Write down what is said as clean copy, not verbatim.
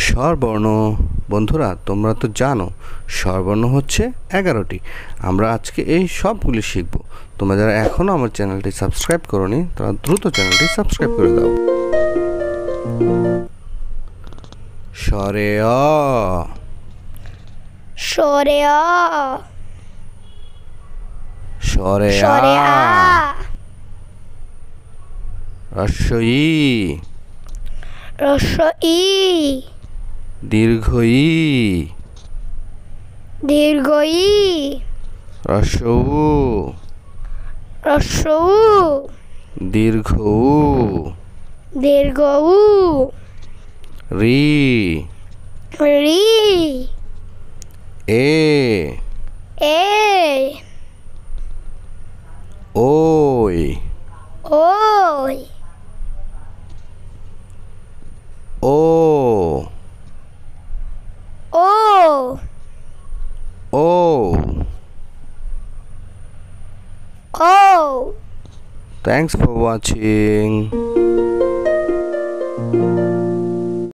স্বরবর্ণ। বন্ধুরা, তোমরা তো জানো স্বরবর্ণ হচ্ছে 11টি। আমরা আজকে এই সবগুলি শিখব। তোমরা যারা এখনও আমার চ্যানেলটি সাবস্ক্রাইব করোনি তারা দ্রুত চ্যানেলটি সাবস্ক্রাইব করে দাও। স্বরে অ, স্বরে অ, স্বরে স্বরে আ, আ, হ্রস্ব ই, হ্রস্ব ই, দীর্ঘ ই, দীর্ঘ ই, হ্রস্ব উ, হ্রস্ব উ, দীর্ঘ উ, দীর্ঘ উ, রি, রি, এ, এ, ওই, ওই, ও, ও, ও। ও। Thanks for watching.